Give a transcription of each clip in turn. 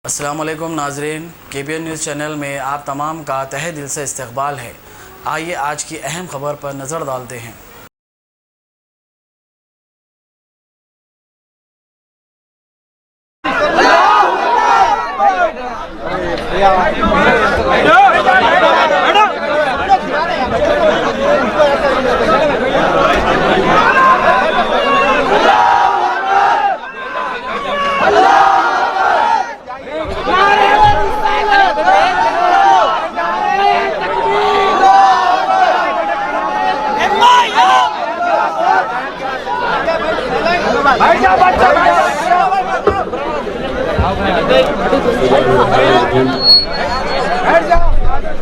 अस्सलामुअलैकुम नाज़रीन, KBN news channel में आप तमाम का तहे दिल से इस्तकबाल है। आइए आज की अहम खबर पर नज़र डालते हैं।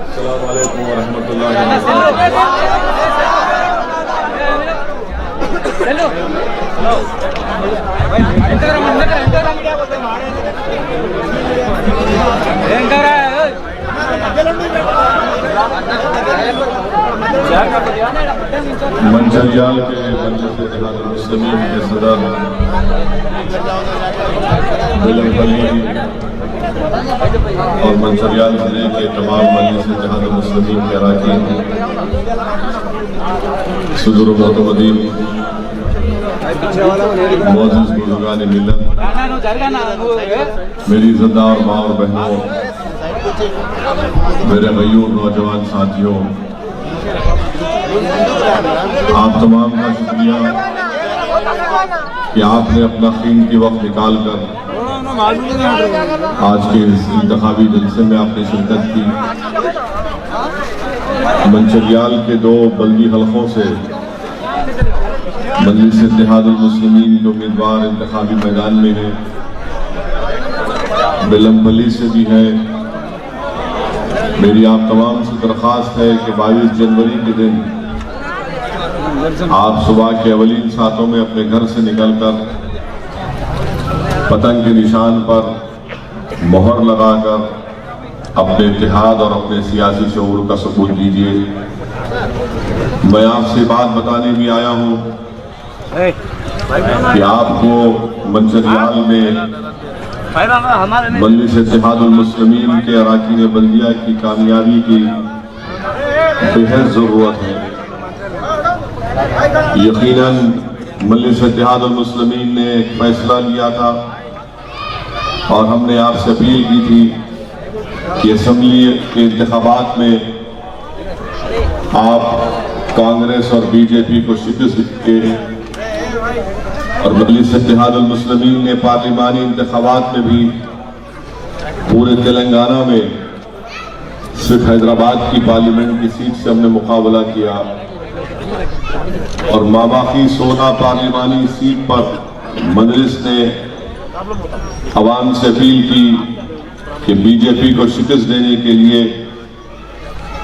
अस्सलामुअलैकुम मंचरियाल के मजलिस इत्तेहादुल मुस्लिमीन के सदर और मंचरियाल जिले के तमाम मजलिस इत्तेहादुल मुस्लिमीन के अरकान, सुदूर मोतमदीन मोअज़्ज़िज़ बुज़ुर्गान मिल्लत, मेरी इज़्ज़तदार माँ और बहनों, मेरे गयूर नौजवान साथियों, आप तमाम का शुक्रिया कि आपने अपना कीमती वक्त निकाल कर आज के इस इंतखाबी जलसे में आपने शिरकत की। मंचरियाल के 2 बल्दी हलकों से मजलिस इत्तेहादुल मुस्लिमीन के उम्मीदवार इंतखाबी मैदान में हैं, बेलमपल्ली से भी है। मेरी आप तमाम से दरख्वास्त है कि 22 जनवरी के दिन आप सुबह के अवलीन सातों में अपने घर से निकलकर पतंग के निशान पर मोहर लगाकर अपने इत्तेहाद और अपने सियासी शऊर का सबूत दीजिए। मैं आपसे बात बताने भी आया हूँ कि आपको मंचरियाल में मजलिस इत्तेहादुल मुस्लिमीन के अरकान बल्दिया की कामयाबी की बेहद ज़रूरत है। यकीनन मजलिस इत्तेहादुल मुस्लिमीन ने एक फैसला लिया था और हमने आपसे अपील की थी कि असम्बली के इंतखाबात में आप कांग्रेस और BJP को शिकस्त के, और मजलिस इत्तेहादुल मुस्लिमीन ने पार्लिमानी इंतखाबात में भी पूरे तेलंगाना में सिर्फ हैदराबाद की पार्लियामेंट की सीट से हमने मुकाबला किया और माबाकी 16 पार्लिमानी सीट पर मजलिस ने अवाम से अपील की कि BJP को शिकस्त देने के लिए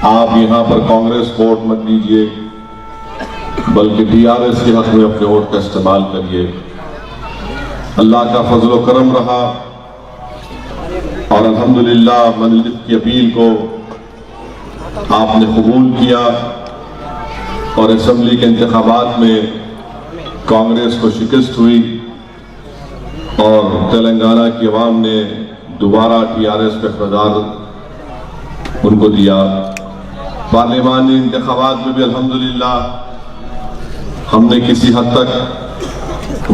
आप यहाँ पर कांग्रेस को वोट मत दीजिए, बल्कि TRS के हक में अपने वोट का इस्तेमाल करिए। अल्लाह का फजल व करम रहा और अल्हम्दुलिल्लाह मजलिस की अपील को आपने कबूल किया और असम्बली के इंतखाबात में कांग्रेस को शिकस्त हुई और तेलंगाना की अवाम ने दोबारा TRS का इख्तियार उनको दिया। पार्लिमानी इंतखाबात में भी अल्हम्दुलिल्लाह हमने किसी हद तक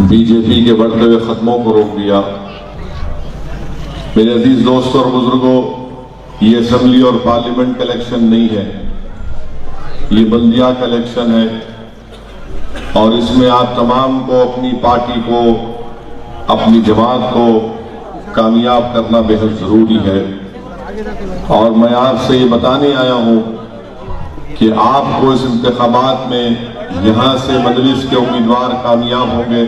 BJP के बढ़ते हुए खत्मों को रोक दिया। मेरे अजीज दोस्तों और बुजुर्गों, ये असम्बली और पार्लियामेंट का इलेक्शन नहीं है, ये बल्दिया का इलेक्शन है और इसमें आप तमाम को अपनी पार्टी को, अपनी जमात को कामयाब करना बेहद जरूरी है। और मैं आपसे ये बताने आया हूँ कि आपको इस इंतखाबात में यहाँ से मजलिस के उम्मीदवार कामयाब होंगे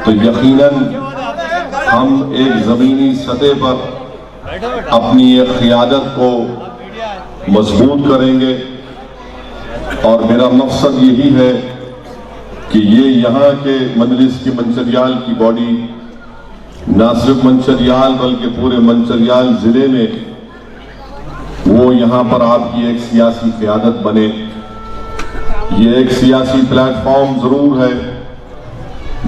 तो यकीनन हम एक ज़मीनी सतह पर अपनी एक क़ियादत को मजबूत करेंगे और मेरा मकसद यही है कि ये यहाँ के मजलिस की मंचरियाल की बॉडी ना सिर्फ मंचरियाल बल्कि पूरे मंचरियाल ज़िले में वो यहाँ पर आपकी एक सियासी क़ियादत बने। ये एक सियासी प्लेटफॉर्म ज़रूर है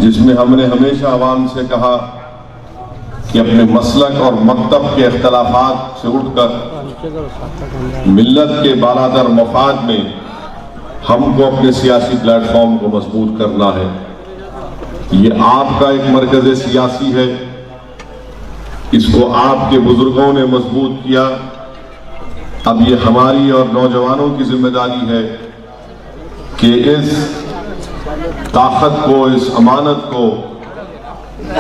जिसमें हमने हमेशा आवाम से कहा कि अपने मसलक और मकतब के इख्तलाफात से उठकर मिल्लत के बालादर मफाद में हमको अपने सियासी प्लेटफॉर्म को मजबूत करना है। ये आपका एक मरकज़ सियासी है, इसको आपके बुजुर्गों ने मजबूत किया। अब ये हमारी और नौजवानों की जिम्मेदारी है कि इस ताकत को, इस अमानत को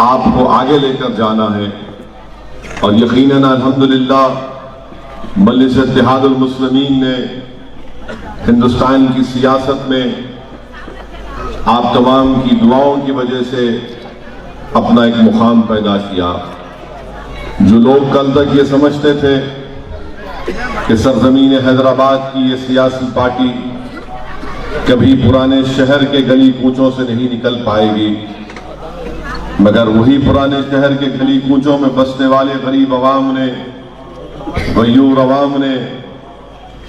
आपको आगे लेकर जाना है। और यकीनन अल्हम्दुलिल्लाह मजलिस इत्तेहादुल मुस्लिमीन ने हिंदुस्तान की सियासत में आप तमाम की दुआओं की वजह से अपना एक मुकाम पैदा किया। जो लोग कल तक ये समझते थे कि सरजमीन हैदराबाद की ये सियासी पार्टी कभी पुराने शहर के गली कूचों से नहीं निकल पाएगी, मगर वही पुराने शहर के गली कूचों में बसने वाले गरीब अवाम ने, गयूर अवाम ने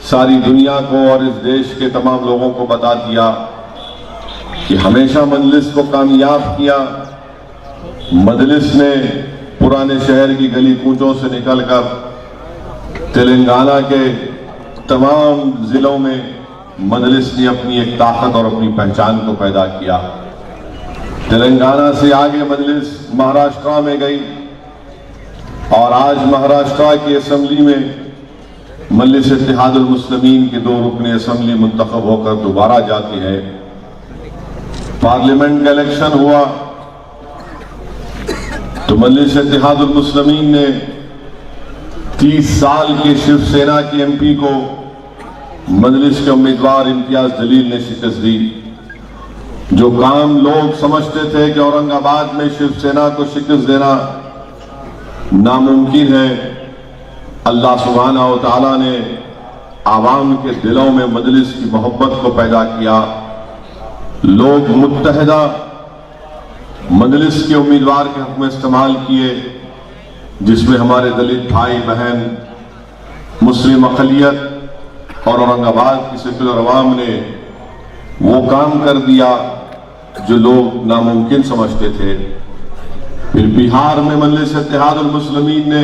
सारी दुनिया को और इस देश के तमाम लोगों को बता दिया कि हमेशा मजलिस को कामयाब किया। मजलिस ने पुराने शहर की गली कूचों से निकलकर तेलंगाना के तमाम जिलों में मजलिस ने अपनी एक ताकत और अपनी पहचान को पैदा किया। तेलंगाना से आगे मजलिस महाराष्ट्र में गई और आज महाराष्ट्र की असेंबली में मजलिस इत्तेहादुल मुस्लिमीन के 2 रुकने असेंबली मुंतखब होकर दोबारा जाती है। पार्लियामेंट का इलेक्शन हुआ तो मजलिस इत्तेहादुल मुस्लिमीन ने 30 साल के शिवसेना के एमपी को मजलिस के उम्मीदवार इम्तियाज जलील ने शिकस्त दी। जो काम लोग समझते थे कि औरंगाबाद में शिवसेना को शिकस्त देना नामुमकिन है, अल्लाह सुब्हानहू व तआला ने आवाम के दिलों में मजलिस की मोहब्बत को पैदा किया। लोग मुत्तहिदा मजलिस के उम्मीदवार के हक में इस्तेमाल किए, जिसमें हमारे दलित भाई बहन, मुस्लिम अक़लियत और औरंगाबाद की सेकुलर अवाम ने वो काम कर दिया जो लोग नामुमकिन समझते थे। फिर बिहार में मजलिस इत्तेहादुल मुस्लिमीन ने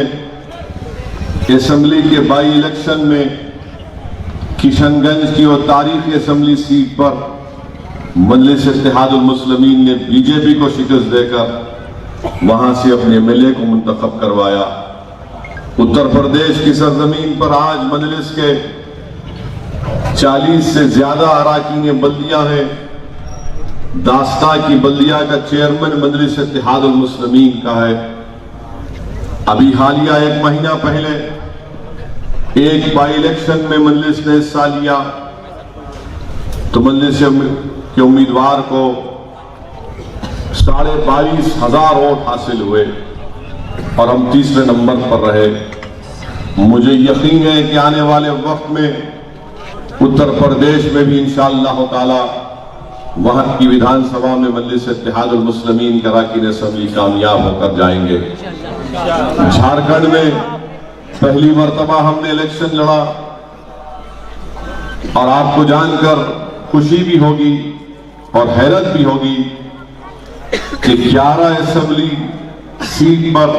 असेंबली के बाई इलेक्शन में किशनगंज की और तारीखी असेंबली सीट पर मजलिस इत्तेहादुल मुस्लिमीन ने बीजेपी को शिकस्त देकर वहां से अपने एमएलए को मुंतखब करवाया। उत्तर प्रदेश की सरजमीन पर आज मजलिस के 40 से ज्यादा अराकीन बल्दियां हैं। दास्ता की बल्दिया का चेयरमैन मजलिस इत्तेहादुल मुस्लिमीन का है। अभी हालिया 1 महीना पहले एक बाई इलेक्शन में मजलिस ने हिस्सा लिया तो मजलिस के उम्मीदवार को 22,500 वोट हासिल हुए और हम तीसरे नंबर पर रहे। मुझे यकीन है कि आने वाले वक्त में उत्तर प्रदेश में भी इंशाअल्लाह ताला वहां की विधानसभा में मजलिस इत्तेहादुल मुस्लिमीन के अराकीन असेंबली कामयाब होकर जाएंगे। झारखंड में पहली मर्तबा हमने इलेक्शन लड़ा और आपको जानकर खुशी भी होगी और हैरत भी होगी कि 11 असेंबली सीट पर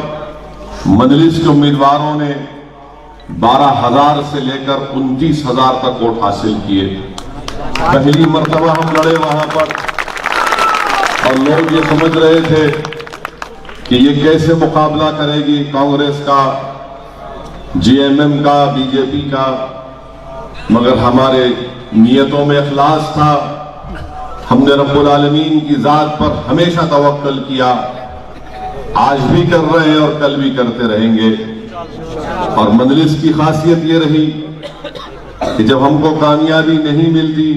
मजलिस के उम्मीदवारों ने 12,000 से लेकर 29,000 तक वोट हासिल किए। पहली मर्तबा हम लड़े वहां पर और लोग ये समझ रहे थे कि ये कैसे मुकाबला करेगी कांग्रेस का, जेएमएम का, बीजेपी का, मगर हमारे नियतों में इखलास था। हमने रब्बुल आलमीन की जात पर हमेशा तवक्कल किया, आज भी कर रहे हैं और कल भी करते रहेंगे। और मजलिस की खासियत ये रही कि जब हमको कामयाबी नहीं मिलती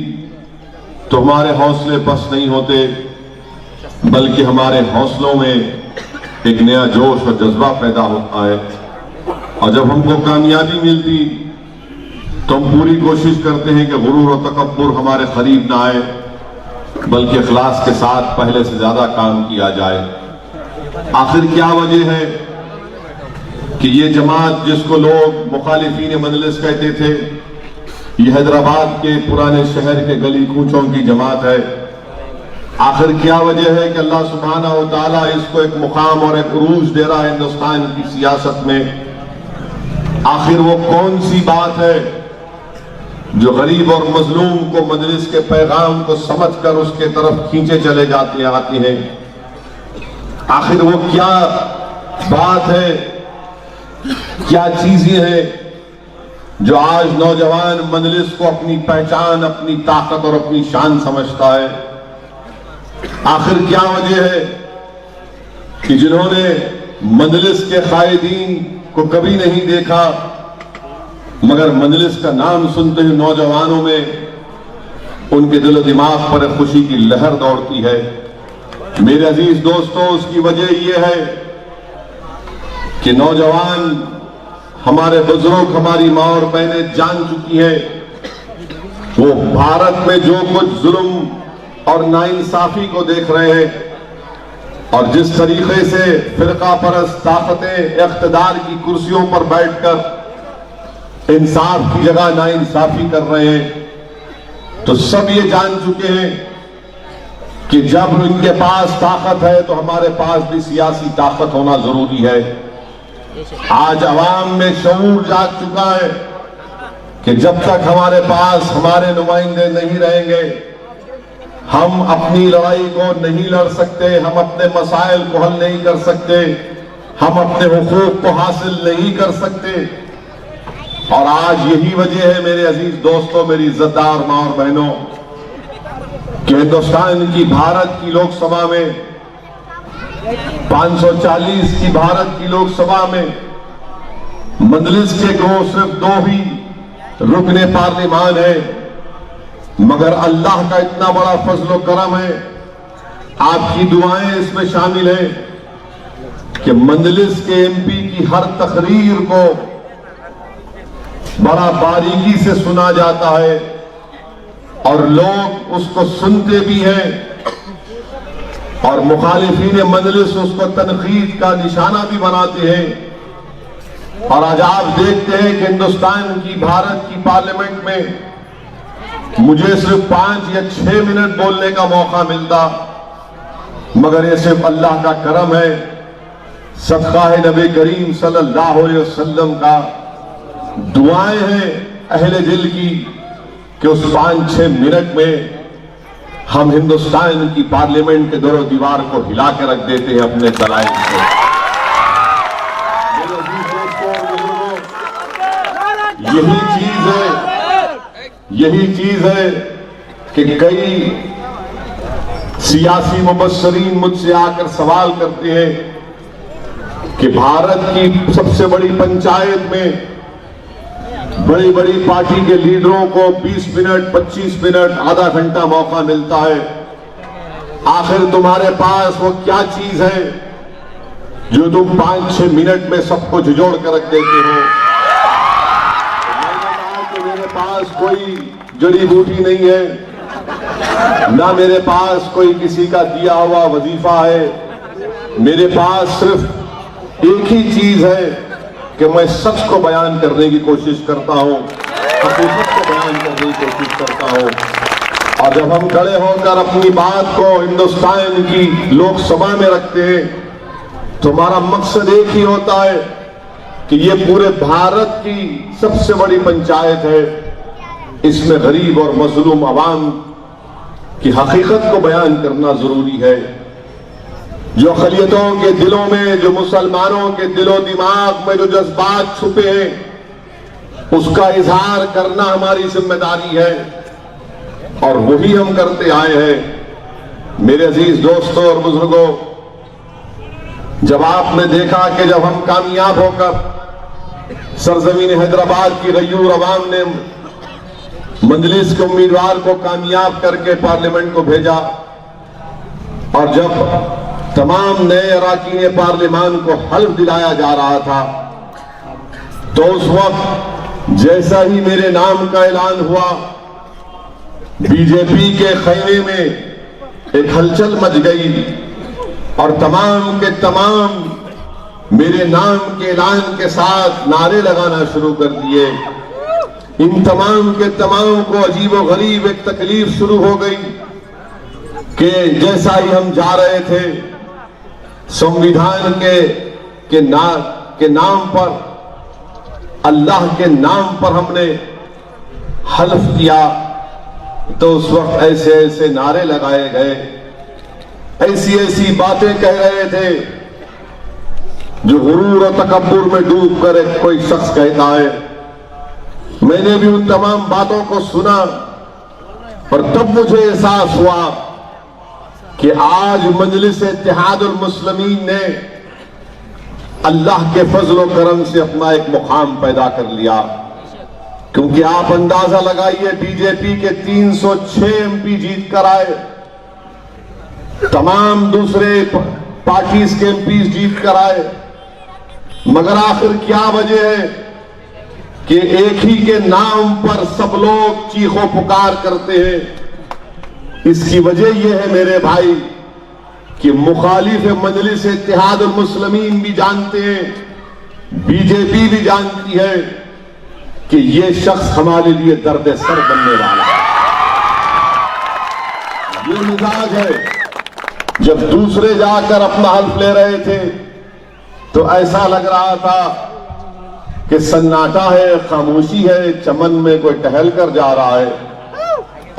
तो हमारे हौसले पस्त नहीं होते, बल्कि हमारे हौसलों में एक नया जोश और जज्बा पैदा होता है। और जब हमको कामयाबी मिलती तो हम पूरी कोशिश करते हैं कि गुरूर और तकब्बुर हमारे करीब ना आए, बल्कि इखलास के साथ पहले से ज्यादा काम किया जाए। आखिर क्या वजह है कि ये जमात जिसको लोग मुखालिफीन मजलिस कहते थे, ये हैदराबाद के पुराने शहर के गली कूचों की जमात है। आखिर क्या वजह है कि अल्लाह सुब्हाना व तआला इसको एक मुकाम और एक उरूज दे रहा है हिंदुस्तान की सियासत में? आखिर वो कौन सी बात है जो गरीब और मजलूम को मजलिस के पैगाम को समझकर उसके तरफ खींचे चले आती हैं? आखिर वो क्या बात है, क्या चीजें हैं जो आज नौजवान मजलिस को अपनी पहचान, अपनी ताकत और अपनी शान समझता है? आखिर क्या वजह है कि जिन्होंने मजलिस के कायदीन को कभी नहीं देखा मगर मजलिस का नाम सुनते ही नौजवानों में उनके दिल दिमाग पर खुशी की लहर दौड़ती है? मेरे अजीज दोस्तों, उसकी वजह यह है कि नौजवान, हमारे बुजुर्ग, हमारी माँ और बहनें जान चुकी हैं वो भारत में जो कुछ जुल्म और नाइंसाफी को देख रहे हैं और जिस तरीके से फिरका परस्त ताकतें इख्तिदार की कुर्सियों पर बैठकर इंसाफ की जगह नाइंसाफी कर रहे हैं, तो सब ये जान चुके हैं कि जब उनके पास ताकत है तो हमारे पास भी सियासी ताकत होना जरूरी है। आज अवाम में शऊर जाग चुका है कि जब तक हमारे पास हमारे नुमाइंदे नहीं रहेंगे हम अपनी लड़ाई को नहीं लड़ सकते, हम अपने मसाइल को हल नहीं कर सकते, हम अपने हुकूक को हासिल नहीं कर सकते। और आज यही वजह है मेरे अजीज दोस्तों, मेरी इज्जतदार मां और बहनों, कि हिंदुस्तान की, भारत की लोकसभा में 540 की भारत की लोकसभा में मजलिस के सिर्फ 2 ही रुकने पार्लिमान है, मगर अल्लाह का इतना बड़ा फजल करम है, आपकी दुआएं इसमें शामिल है कि मजलिस के एमपी की हर तकरीर को बड़ा बारीकी से सुना जाता है और लोग उसको सुनते भी हैं और मुखालिफीन मजलिस उसको तनकीद का निशाना भी बनाते हैं। और आज आप देखते हैं कि हिंदुस्तान की, भारत की पार्लियामेंट में मुझे सिर्फ 5 या 6 मिनट बोलने का मौका मिलता, मगर ये सिर्फ अल्लाह का करम है, सदका है नबी करीम सल्लल्लाहु अलैहि वसल्लम का, दुआएं हैं अहले दिल की कि उस 5-6 मिनट में हम हिंदुस्तान की पार्लियामेंट के दरो दीवार को हिला के रख देते हैं अपने दलाइल से। यही चीज है कि कई सियासी मुबस्सरीन मुझसे आकर सवाल करते हैं कि भारत की सबसे बड़ी पंचायत में बड़ी बड़ी पार्टी के लीडरों को 20 मिनट, 25 मिनट, आधा घंटा मौका मिलता है, आखिर तुम्हारे पास वो क्या चीज है जो तुम 5-6 मिनट में सबको झिझोड़ कर रख देते हो? मेरे पास कोई जड़ी बूटी नहीं है, ना मेरे पास कोई किसी का दिया हुआ वजीफा है, मेरे पास सिर्फ एक ही चीज है कि मैं सच को बयान करने की कोशिश करता हूं, हकीकत को बयान करने की कोशिश करता हूं। और जब हम खड़े होकर अपनी बात को हिंदुस्तान की लोकसभा में रखते हैं तो हमारा मकसद एक ही होता है कि ये पूरे भारत की सबसे बड़ी पंचायत है, इसमें गरीब और मजलूम अवाम की हकीकत को बयान करना जरूरी है। जो अक़लियतों के दिलों में, जो मुसलमानों के दिलो दिमाग में जो जज्बात छुपे हैं उसका इजहार करना हमारी जिम्मेदारी है और वही हम करते आए हैं। मेरे अजीज दोस्तों और बुजुर्गों, जब आपने देखा कि जब हम कामयाब होकर सरजमीन हैदराबाद की गयूर अवाम ने मजलिस के उम्मीदवार को कामयाब करके पार्लियामेंट को भेजा और जब तमाम नए अराकीन पार्लियामान को हल्फ दिलाया जा रहा था तो उस वक्त जैसा ही मेरे नाम का ऐलान हुआ, बीजेपी के खैमे में एक हलचल मच गई और तमाम के तमाम मेरे नाम के ऐलान के साथ नारे लगाना शुरू कर दिए। इन तमाम के तमाम को अजीब व गरीब एक तकलीफ शुरू हो गई कि जैसा ही हम जा रहे थे संविधान के नाम पर, अल्लाह के नाम पर हमने हल्फ किया, तो उस वक्त ऐसे ऐसे नारे लगाए गए, ऐसी ऐसी बातें कह रहे थे जो गुरूर और तकब्बुर में डूब कर एक कोई शख्स कहता है। मैंने भी उन तमाम बातों को सुना और तब मुझे एहसास हुआ कि आज मजलिस इत्तेहादुल मुस्लिमीन ने अल्लाह के फजल व करम से अपना एक मुकाम पैदा कर लिया। क्योंकि आप अंदाजा लगाइए, बीजेपी के 306 एमपी जीत कर आए, तमाम दूसरे पार्टीज के एमपी जीत कर आए, मगर आखिर क्या वजह है कि एक ही के नाम पर सब लोग चीखो पुकार करते हैं। इसकी वजह यह है मेरे भाई कि मुखालिफ मजलिस इत्तेहादुल मुस्लिमीन भी जानते हैं, बीजेपी भी जानती है कि यह शख्स हमारे लिए दर्द सर बनने वाला है। ये मिजाज है। जब दूसरे जाकर अपना हल्फ ले रहे थे तो ऐसा लग रहा था कि सन्नाटा है, खामोशी है, चमन में कोई टहल कर जा रहा है।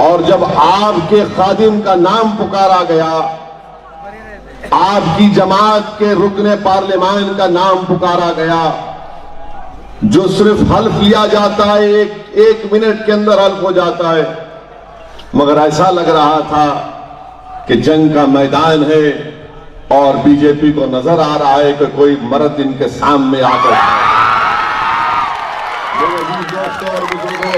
और जब आपके खादिम का नाम पुकारा गया, आपकी जमात के रुकने पार्लियामान का नाम पुकारा गया, जो सिर्फ हल्फ लिया जाता है, एक मिनट के अंदर हल्फ हो जाता है, मगर ऐसा लग रहा था कि जंग का मैदान है और बीजेपी को नजर आ रहा है कि कोई मर्द इनके सामने आकर दोस्तों और बुजुर्गों,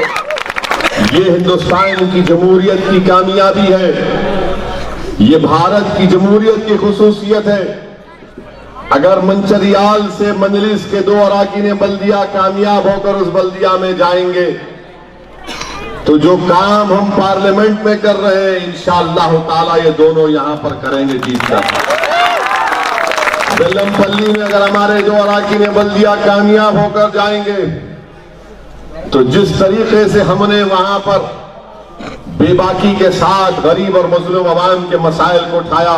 ये हिंदुस्तान की जमहूरियत की कामयाबी है, ये भारत की जमहूरियत की खुसूसियत है। अगर मंचरियाल से मजलिस के 2 अराकीन बल्दिया कामयाब होकर उस बल्दिया में जाएंगे तो जो काम हम पार्लियामेंट में कर रहे हैं इंशाअल्लाह ताला ये दोनों यहां पर करेंगे जीतकर। बेलमपल्ली में अगर हमारे 2 अराकीन बल्दिया कामयाब होकर जाएंगे तो जिस तरीके से हमने वहां पर बेबाकी के साथ गरीब और मजलूम अवाम के मसाइल को उठाया,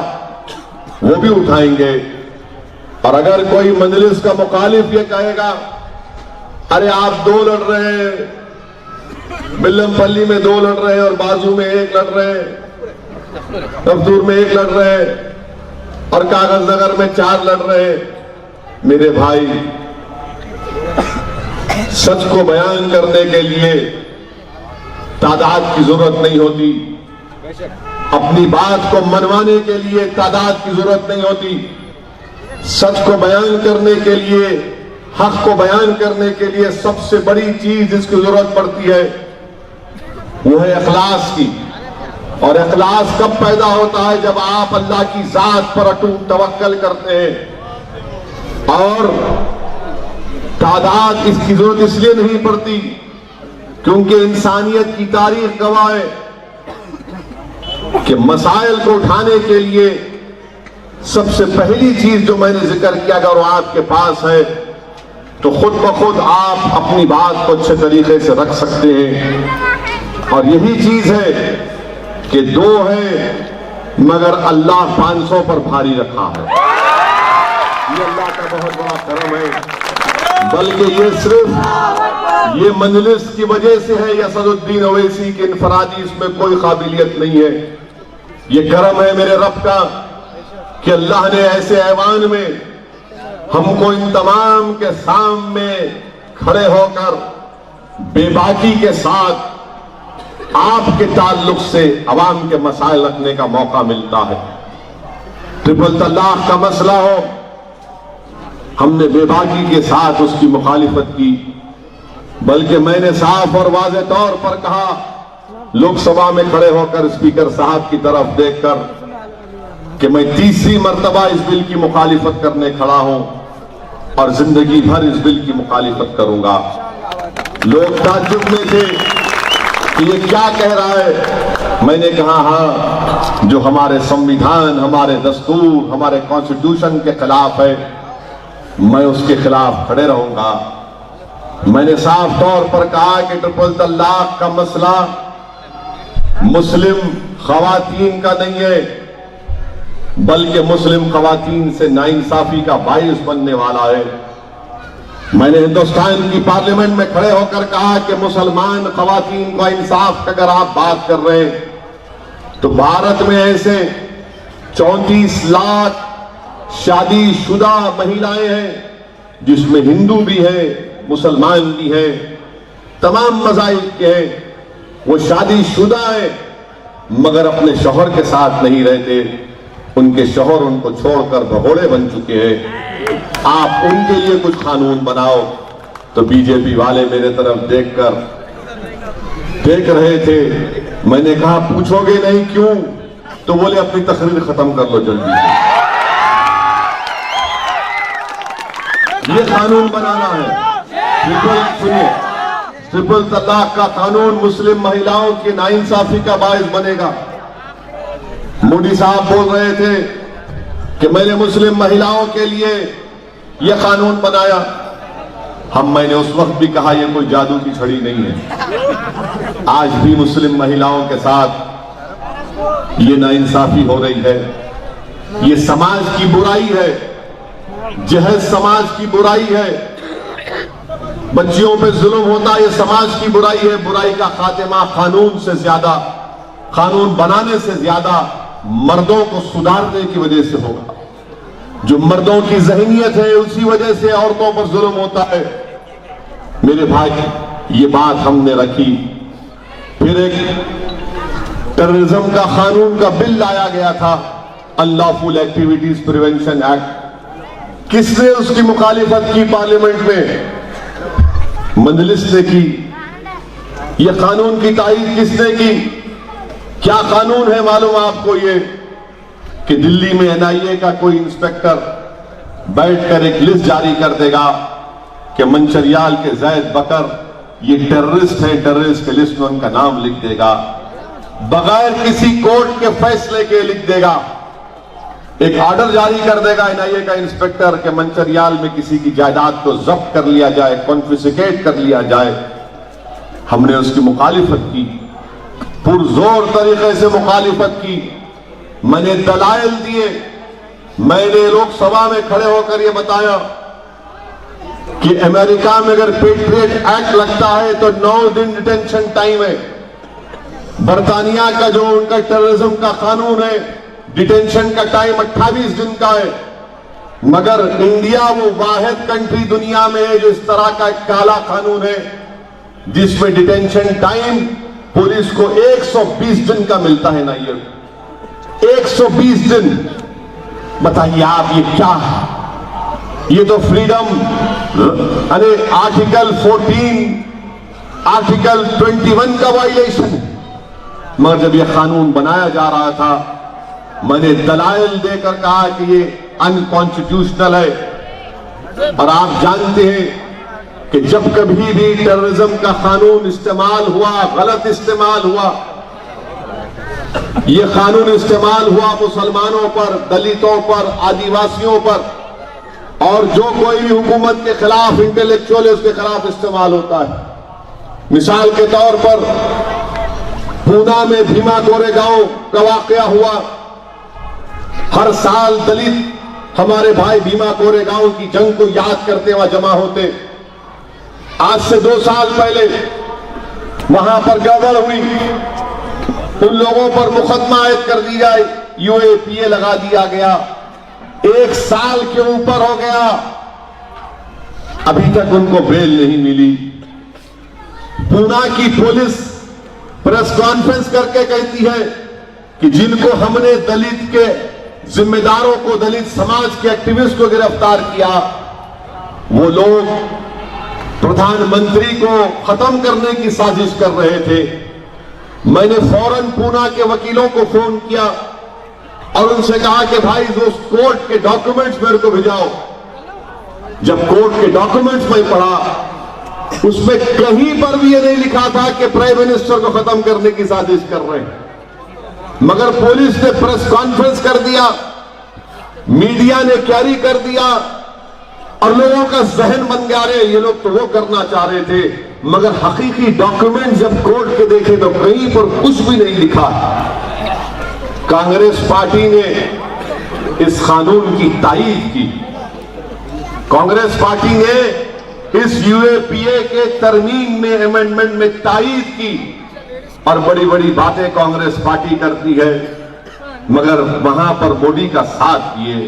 वो भी उठाएंगे। और अगर कोई मजलिस का मुखालिफ ये कहेगा अरे आप 2 लड़ रहे हैं, बेलमपल्ली में 2 लड़ रहे हैं और बाजू में 1 लड़ रहे हैं, रफ्तूर में 1 लड़ रहे हैं और कागजनगर में 4 लड़ रहे हैं, मेरे भाई सच को बयान करने के लिए तादाद की जरूरत नहीं होती, अपनी बात को मनवाने के लिए तादाद की जरूरत नहीं होती। सच को बयान करने के लिए, हक को बयान करने के लिए सबसे बड़ी चीज जिसकी जरूरत पड़ती है वो है इखलास की। और इखलास कब पैदा होता है? जब आप अल्लाह की जात पर अटूट तवक्कल करते हैं। और तादाद इसकी जरूरत इसलिए नहीं पड़ती क्योंकि इंसानियत की तारीख गवाह है कि मसाइल को उठाने के लिए सबसे पहली चीज जो मैंने जिक्र किया, अगर वो आपके पास है तो खुद ब खुद आप अपनी बात को अच्छे तरीके से रख सकते हैं। और यही चीज है कि 2 है मगर अल्लाह 500 पर भारी रखा है। ये अल्लाह का बहुत बड़ा करम है। बल्कि ये सिर्फ ये मजलिस की वजह से है या असदुद्दीन ओवैसी की इनफरादी इसमें कोई काबिलियत नहीं है। ये करम है मेरे रब का कि अल्लाह ने ऐसे ऐवान में हमको इन तमाम के सामने खड़े होकर बेबाकी के साथ आपके ताल्लुक से अवाम के मसाइल रखने का मौका मिलता है। ट्रिपल तलाक का मसला हो, हमने बेबाकी के साथ उसकी मुखालिफत की, बल्कि मैंने साफ और वाज़ेह तौर पर कहा, लोकसभा में खड़े होकर स्पीकर साहब की तरफ देखकर कि मैं 3री मर्तबा इस बिल की मुखालिफत करने खड़ा हूं और जिंदगी भर इस बिल की मुखालिफत करूंगा। लोग ताज्जुब में थे कि ये क्या कह रहा है। मैंने कहा हाँ, जो हमारे संविधान, हमारे दस्तूर, हमारे कॉन्स्टिट्यूशन के खिलाफ है मैं उसके खिलाफ खड़े रहूंगा। मैंने साफ तौर पर कहा कि ट्रिपल तलाक का मसला मुस्लिम खवातीन का नहीं है, बल्कि मुस्लिम खवातीन से नाइंसाफी का बाइस बनने वाला है। मैंने हिंदुस्तान की पार्लियामेंट में खड़े होकर कहा कि मुसलमान खवातीन का इंसाफ अगर आप बात कर रहे हैं तो भारत में ऐसे 34 लाख शादीशुदा महिलाएं हैं जिसमें हिंदू भी है, मुसलमान भी है, तमाम मज़ाहिब के हैं। वो शादीशुदा है मगर अपने शौहर के साथ नहीं रहते, उनके शौहर उनको छोड़कर भगोड़े बन चुके हैं। आप उनके लिए कुछ कानून बनाओ। तो बीजेपी वाले मेरे तरफ देख रहे थे। मैंने कहा पूछोगे नहीं क्यों? तो बोले अपनी तकरीर खत्म कर लो जल्दी से। ये कानून बनाना है। सुनिए, ट्रिपल तलाक का कानून मुस्लिम महिलाओं की नाइंसाफी का बायस बनेगा। मोदी साहब बोल रहे थे कि मैंने मुस्लिम महिलाओं के लिए यह कानून बनाया। मैंने उस वक्त भी कहा यह कोई जादू की छड़ी नहीं है। आज भी मुस्लिम महिलाओं के साथ ये नाइंसाफी हो रही है। ये समाज की बुराई है, जहज समाज की बुराई है। बच्चियों पे जुल्म होता है, ये समाज की बुराई है। बुराई का खात्मा कानून से ज्यादा, कानून बनाने से ज्यादा मर्दों को सुधारने की वजह से होगा। जो मर्दों की ज़हनियत है उसी वजह से औरतों पर जुल्म होता है। मेरे भाई, ये बात हमने रखी। फिर एक टेररिज्म का कानून का बिल लाया गया था, अनलॉफुल एक्टिविटीज प्रिवेंशन एक्ट। किसने उसकी मुखालिफत की? पार्लियामेंट में मजलिस ने की। यह कानून की तायीद किसने की? क्या कानून है मालूम आपको? ये कि दिल्ली में एनआईए का कोई इंस्पेक्टर बैठकर एक लिस्ट जारी कर देगा कि मंचरियाल के जैद बकर ये टेररिस्ट है, टेररिस्ट के लिस्ट में उनका नाम लिख देगा, बगैर किसी कोर्ट के फैसले के लिख देगा। एक ऑर्डर जारी कर देगा एनआईए का इंस्पेक्टर के मंचरियाल में किसी की जायदाद को जब्त कर लिया जाए, कॉन्फिस्केट कर लिया जाए। हमने उसकी मुखालिफत की, पुरजोर तरीके से मुखालिफत की। मैंने दलाइल दिए, मैंने लोकसभा में खड़े होकर यह बताया कि अमेरिका में अगर पेट्रियट एक्ट लगता है तो 9 दिन डिटेंशन टाइम है। बर्तानिया का जो उनका टेररिज्म का कानून है, डिटेंशन का टाइम 28 दिन का है। मगर इंडिया वो वाहिद कंट्री दुनिया में है जो इस तरह का एक काला कानून है जिसमें डिटेंशन टाइम पुलिस को 120 दिन का मिलता है। ना ये 120 दिन, बताइए आप ये क्या है? ये तो फ्रीडम, अरे आर्टिकल 14, आर्टिकल 21 का वायलेशन है। मगर जब यह कानून बनाया जा रहा था, मैंने दलाइल देकर कहा कि ये अनकॉन्स्टिट्यूशनल है। और आप जानते हैं कि जब कभी भी टेररिज्म का कानून इस्तेमाल हुआ, गलत इस्तेमाल हुआ, यह कानून इस्तेमाल हुआ मुसलमानों पर, दलितों पर, आदिवासियों पर, और जो कोई भी हुकूमत के खिलाफ इंटेलेक्चुअल है उसके खिलाफ इस्तेमाल होता है। मिसाल के तौर पर पूना में भीमा कोरेगांव का वाकया हुआ। हर साल दलित हमारे भाई भीमा कोरेगांव की जंग को याद करते वहां जमा होते। आज से 2 साल पहले वहां पर गड़बड़ हुई, उन लोगों पर मुकदमा आयद कर दी जाए, यूएपीए लगा दिया गया। 1 साल के ऊपर हो गया, अभी तक उनको बेल नहीं मिली। पूना की पुलिस प्रेस कॉन्फ्रेंस करके कहती है कि जिनको हमने दलित के जिम्मेदारों को, दलित समाज के एक्टिविस्ट को गिरफ्तार किया, वो लोग प्रधानमंत्री को खत्म करने की साजिश कर रहे थे। मैंने फौरन पूना के वकीलों को फोन किया और उनसे कहा कि भाई जो कोर्ट के डॉक्यूमेंट्स मेरे को भिजाओ। जब कोर्ट के डॉक्यूमेंट्स में पढ़ा, उसमें कहीं पर भी ये नहीं लिखा था कि प्राइम मिनिस्टर को खत्म करने की साजिश कर रहे हैं। मगर पुलिस ने प्रेस कॉन्फ्रेंस कर दिया, मीडिया ने कैरी कर दिया और लोगों का जहन बन गया, रे ये लोग तो वो करना चाह रहे थे मगर हकीकी डॉक्यूमेंट जब कोर्ट के देखे तो कहीं पर कुछ भी नहीं लिखा। कांग्रेस पार्टी ने इस कानून की तायीद की। कांग्रेस पार्टी ने इस यूएपीए के तरमीम में अमेंडमेंट में तायीद की और बड़ी बड़ी बातें कांग्रेस पार्टी करती है, मगर वहां पर मोदी का साथ दिए।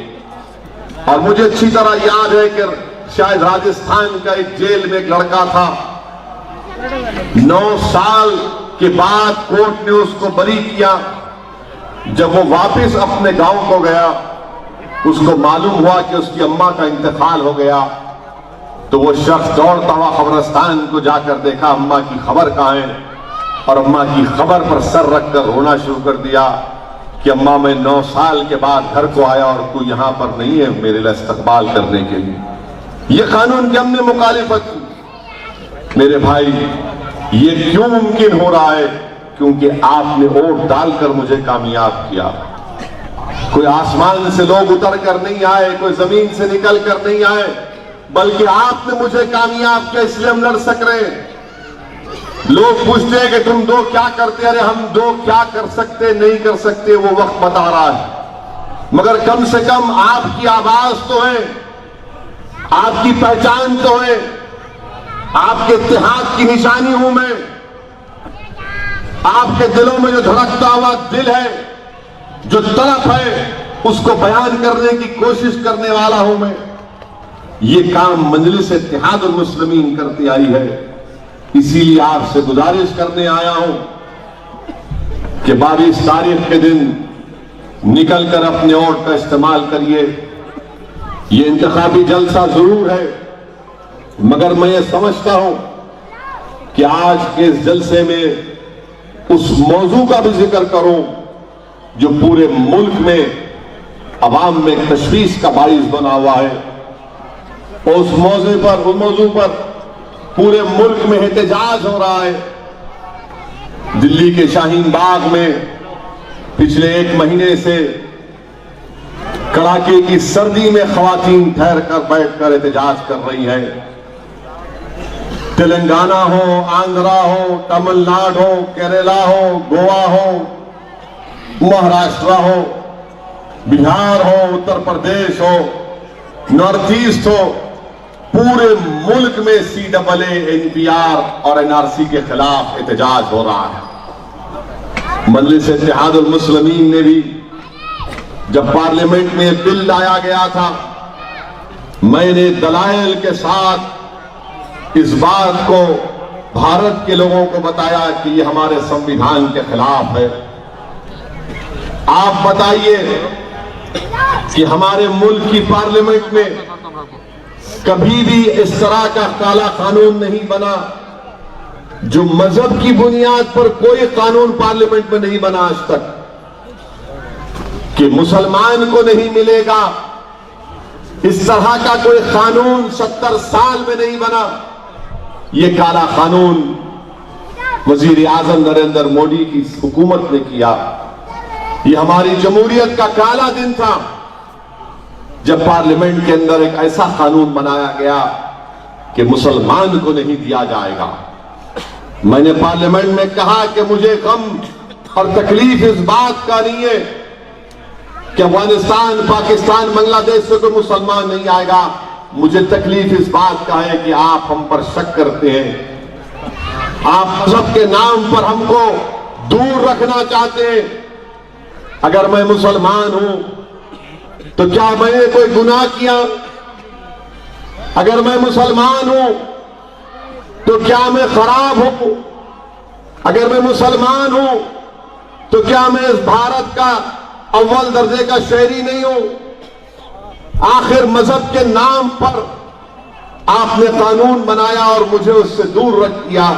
और मुझे अच्छी तरह याद है कि शायद राजस्थान का एक जेल में एक लड़का था, 9 साल के बाद कोर्ट ने उसको बरी किया। जब वो वापस अपने गांव को गया, उसको मालूम हुआ कि उसकी अम्मा का इंतकाल हो गया, तो वो शख्स दौड़ता हुआ कब्रिस्तान को जाकर देखा अम्मा की खबर कहां है, और अम्मा की खबर पर सर रखकर रोना शुरू कर दिया कि अम्मा मैं 9 साल के बाद घर को आया और तू यहां पर नहीं है मेरे लिए इस्तकबाल करने के लिए। ये कानून की हमने मुखालिफत की। मेरे भाई, ये क्यों मुमकिन हो रहा है? क्योंकि आपने वोट डालकर मुझे कामयाब किया। कोई आसमान से लोग उतर कर नहीं आए, कोई जमीन से निकल कर नहीं आए, बल्कि आपने मुझे कामयाब किया, इसलिए हम लड़ सक रहे हैं। लोग पूछते हैं कि तुम दो क्या करते? अरे हम दो क्या कर सकते नहीं कर सकते वो वक्त बता रहा है, मगर कम से कम आपकी आवाज तो है, आपकी पहचान तो है, आपके इत्तेहाद की निशानी हूं मैं। आपके दिलों में जो धड़कता हुआ दिल है, जो तड़प है, उसको बयान करने की कोशिश करने वाला हूं मैं। ये काम मजलिस इत्तेहादुल मुस्लिमीन करती आई है। इसीलिए आपसे गुजारिश करने आया हूं कि 22 तारीख के दिन निकलकर अपने वोट का इस्तेमाल करिए। ये इंतखाबी जलसा जरूर है, मगर मैं ये समझता हूं कि आज के इस जलसे में उस मौजू का भी जिक्र करूं जो पूरे मुल्क में अवाम में तशवीश का बाइस बना हुआ है। और उस मौजू पर पूरे मुल्क में एहतजाज हो रहा है। दिल्ली के शाहीन बाग में पिछले 1 महीने से कड़ाके की सर्दी में खवातीन ठहर कर बैठकर एहतजाज कर रही है। तेलंगाना हो, आंध्रा हो, तमिलनाडु हो, केरला हो, गोवा हो, महाराष्ट्र हो, बिहार हो, उत्तर प्रदेश हो, नॉर्थ ईस्ट हो, पूरे मुल्क में CAA, NPR और NRC के खिलाफ एहतजाज हो रहा है। मजलिस इत्तेहादुल मुस्लिमीन ने भी जब पार्लियामेंट में बिल लाया गया था, मैंने दलाइल के साथ इस बात को भारत के लोगों को बताया कि ये हमारे संविधान के खिलाफ है। आप बताइए कि हमारे मुल्क की पार्लियामेंट में कभी भी इस तरह का काला कानून नहीं बना, जो मजहब की बुनियाद पर कोई कानून पार्लियामेंट में नहीं बना आज तक, कि मुसलमान को नहीं मिलेगा। इस तरह का कोई कानून 70 साल में नहीं बना। ये काला कानून वजीर आजम नरेंद्र मोदी की हुकूमत ने किया। ये हमारी जमहूरियत का काला दिन था जब पार्लियामेंट के अंदर एक ऐसा कानून बनाया गया कि मुसलमान को नहीं दिया जाएगा। मैंने पार्लियामेंट में कहा कि मुझे गम और तकलीफ इस बात का नहीं है कि अफगानिस्तान, पाकिस्तान, बांग्लादेश से कोई मुसलमान नहीं आएगा। मुझे तकलीफ इस बात का है कि आप हम पर शक करते हैं, आप मजहब के नाम पर हमको दूर रखना चाहते हैं। अगर मैं मुसलमान हूं तो क्या मैंने कोई गुनाह किया? अगर मैं मुसलमान हूं तो क्या मैं खराब हूं? अगर मैं मुसलमान हूं तो क्या मैं इस भारत का अव्वल दर्जे का शहरी नहीं हूं? आखिर मजहब के नाम पर आपने कानून बनाया और मुझे उससे दूर रख दिया।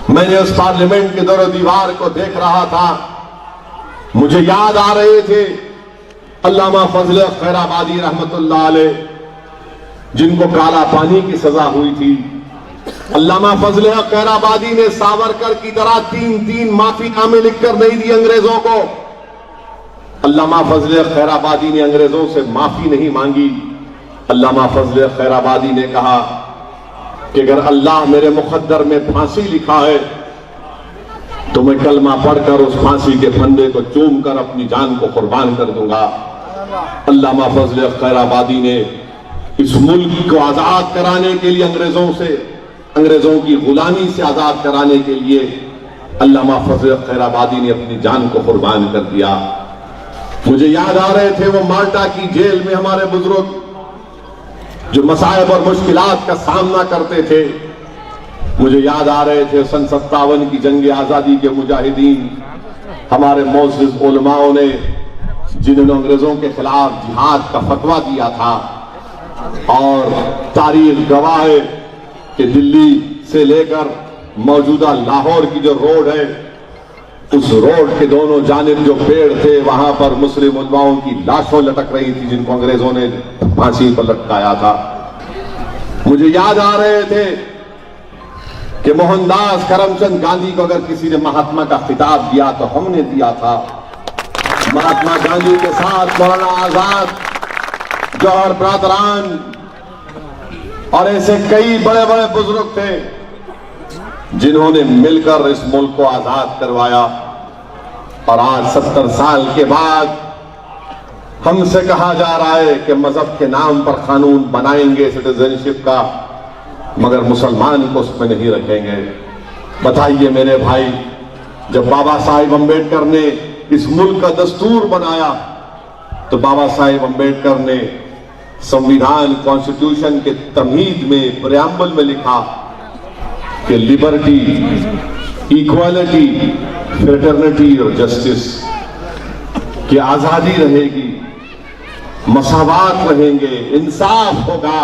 मैंने उस पार्लियामेंट के दरो दीवार को देख रहा था, मुझे याद आ रहे थे अल्लामा फजल खैराबादी रहमतुल्लाह अलैह, जिनको काला पानी की सजा हुई थी। अल्लामा फजल खैराबादी ने सावरकर की तरह 3-3 माफीनामे लिखकर नहीं दी अंग्रेजों को। अल्लामा फजल खैराबादी ने अंग्रेजों से माफी नहीं मांगी। अल्लामा फजल खैराबादी ने कहा कि अगर अल्लाह मेरे मुकद्दर में फांसी लिखा है तो मैं कलमा पढ़कर उस फांसी के फंदे को चूम कर अपनी जान को कुर्बान कर दूंगा। अल्लामा फजल खैराबादी ने इस मुल्क को आजाद कराने के लिए अंग्रेजों की गुलामी से आजाद कराने के लिए अल्लामा फजल खैराबादी ने अपनी जान को कुर्बान कर दिया। मुझे याद आ रहे थे वो माल्टा की जेल में हमारे बुजुर्ग जो मसाइब और मुश्किलात का सामना करते थे। मुझे याद आ रहे थे सन 57 की जंग आजादी के मुजाहिदीन, हमारे मोअज़्ज़िज़ उलमाओं ने जिन्होंने अंग्रेजों के खिलाफ जिहाद का फतवा दिया था। और तारीख गवाह है कि दिल्ली से लेकर मौजूदा लाहौर की जो रोड है, उस रोड के दोनों जानिब जो पेड़ थे वहां पर मुस्लिम उलमाओं की लाशों लटक रही थी जिनको अंग्रेजों ने फांसी पर लटकाया था। मुझे याद आ रहे थे कि मोहनदास करमचंद गांधी को अगर किसी ने महात्मा का खिताब दिया तो हमने दिया था। महात्मा गांधी के साथ मौलाना आजाद, जौहर बरदरान और ऐसे कई बड़े बड़े बुजुर्ग थे जिन्होंने मिलकर इस मुल्क को आजाद करवाया। और आज 70 साल के बाद हमसे कहा जा रहा है कि मजहब के नाम पर कानून बनाएंगे सिटीजनशिप का, मगर मुसलमान को उसमें नहीं रखेंगे। बताइए मेरे भाई, जब बाबा साहिब अम्बेडकर ने इस मुल्क का दस्तूर बनाया तो बाबा साहिब अम्बेडकर ने संविधान कॉन्स्टिट्यूशन के तमहीद में प्रेम्बल में लिखा कि लिबर्टी, इक्वालिटी, फ्रेटर्निटी और जस्टिस की आजादी रहेगी, मसावात रहेंगे, इंसाफ होगा।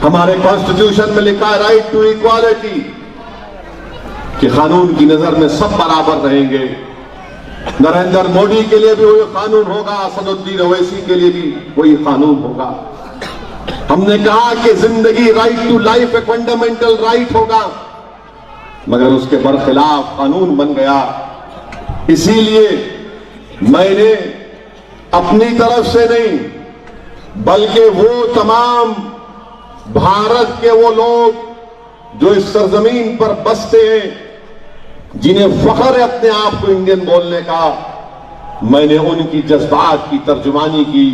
हमारे कॉन्स्टिट्यूशन में लिखा है राइट टू इक्वालिटी, कि कानून की नजर में सब बराबर रहेंगे। नरेंद्र मोदी के लिए भी वही कानून होगा, सदुद्दीन ओवैसी के लिए भी वही कानून होगा। हमने कहा कि जिंदगी, राइट टू लाइफ एक फंडामेंटल राइट होगा, मगर उसके बरखिलाफ कानून बन गया। इसीलिए मैंने अपनी तरफ से नहीं बल्कि वो तमाम भारत के वो लोग जो इस सरजमीन पर बसते हैं, जिन्हें फख्र है अपने आप को इंडियन बोलने का, मैंने उनकी जज्बात की तर्जुमानी की।